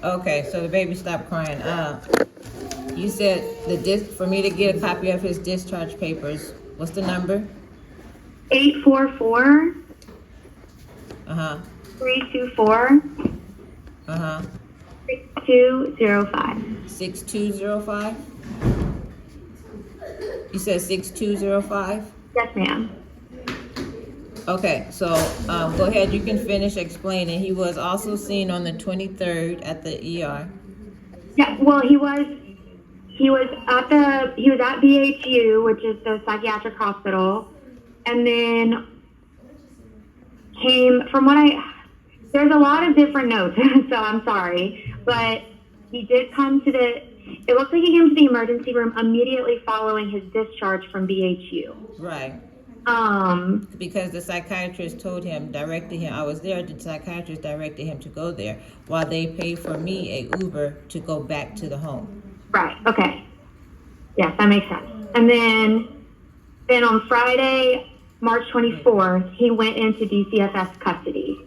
Okay, so the baby stopped crying. You said for me to get a copy of his discharge papers. What's the number? 844 Uh-huh. 324 Uh-huh. 6205. 6205? You said 6205? Yes, ma'am. Okay, so go ahead. You can finish explaining. He was also seen on the 23rd at the ER. Yeah, well, he was at BHU, which is the psychiatric hospital, and then there's a lot of different notes, so I'm sorry, but he did come it looks like he came to the emergency room immediately following his discharge from BHU. Right. Um, Because the psychiatrist directed him. I was there. The psychiatrist directed him to go there, while they paid for me a Uber to go back to the home. right. Okay. Yes, that makes sense. And then on Friday, March 24th, he went into DCFS custody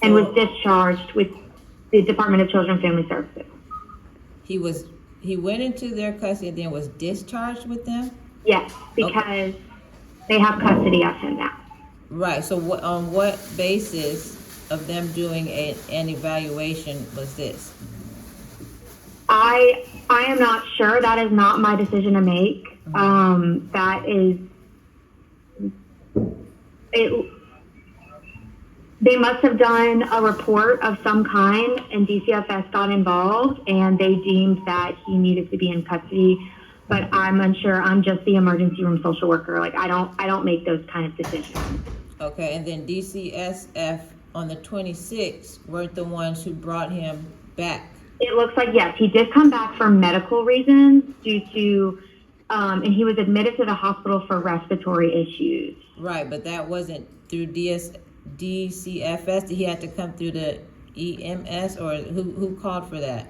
and was discharged with the Department of Children and Family Services. He went into their custody and then was discharged with them? Yes, because they have custody of him now. Right. So on what basis of them doing an evaluation was this? I am not sure. That is not my decision to make. That is it. They must have done a report of some kind, and DCFS got involved, and they deemed that he needed to be in custody. But I'm unsure. I'm just the emergency room social worker. Like I don't make those kind of decisions. Okay, and then DCSF on the 26th weren't the ones who brought him back. It looks like, yes, he did come back for medical reasons due to, and he was admitted to the hospital for respiratory issues. Right, but that wasn't through DCFS. He had to come through the EMS, or who called for that?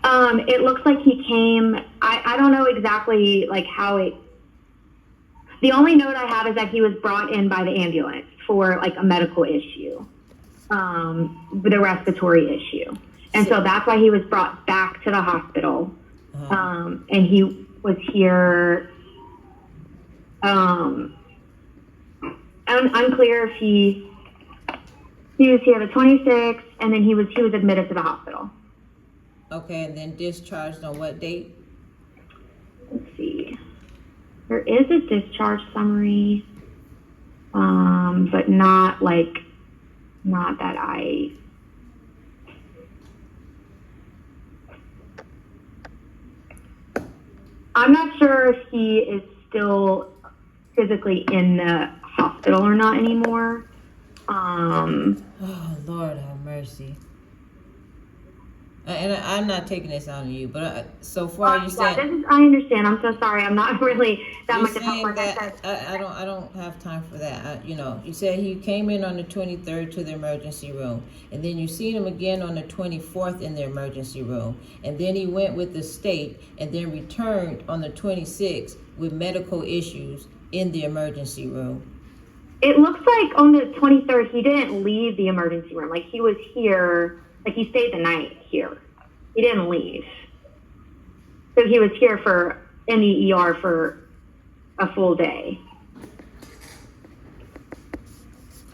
It looks like he came, I don't know exactly like the only note I have is that he was brought in by the ambulance for like a medical issue, with a respiratory issue. And so that's why he was brought back to the hospital. And he was here, unclear if he was here the 26th, and then he was admitted to the hospital. Okay, and then discharged on what date? Let's see. There is a discharge summary, but not that I'm not sure if he is still physically in the hospital or not anymore. Oh, Lord have mercy. And I'm not taking this on you, but so far you said... I understand. I'm so sorry. I'm not really that much of help. Like I said, I don't have time for that. You said he came in on the 23rd to the emergency room, and then you seen him again on the 24th in the emergency room, and then he went with the state, and then returned on the 26th with medical issues in the emergency room. It looks like on the 23rd he didn't leave the emergency room. Like he was here. Like he stayed the night here. He didn't leave. So he was here in the ER for a full day.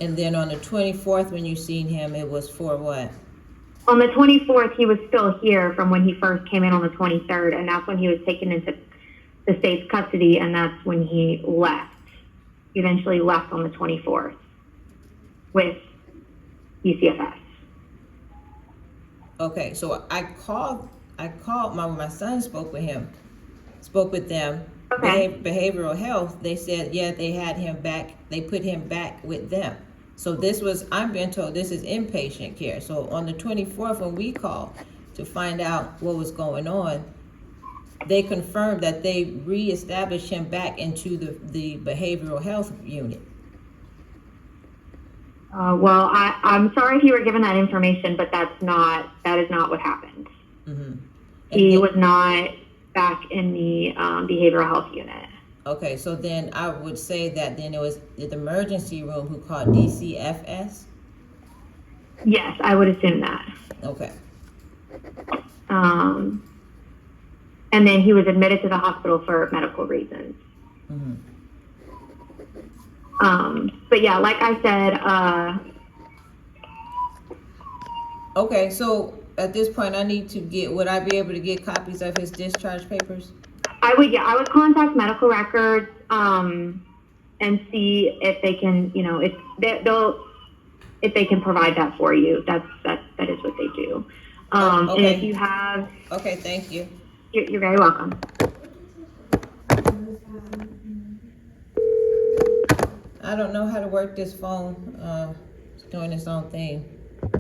And then on the 24th when you seen him, it was for what? On the 24th, he was still here from when he first came in on the 23rd, and that's when he was taken into the state's custody, and that's when he left. He eventually left on the 24th with DCFS. Okay, so I called my son spoke with them. Okay. Behavioral health, they said, yeah, they had him back, they put him back with them. So I'm being told this is inpatient care. So on the 24th when we called to find out what was going on, they confirmed that they reestablished him back into the behavioral health unit. Well, I'm sorry if you were given that information, but that is not what happened. Mm-hmm. He was not back in the behavioral health unit. Okay, so then I would say that then it was the emergency room who called DCFS? Yes, I would assume that. Okay. And then he was admitted to the hospital for medical reasons. But yeah, like I said, Okay, so at this point, would I be able to get copies of his discharge papers? I would contact medical records, and see if they can, if they can provide that for you. That is what they do. Okay. And if you have, Okay, thank you. you're very welcome. I don't know how to work this phone. It's doing its own thing.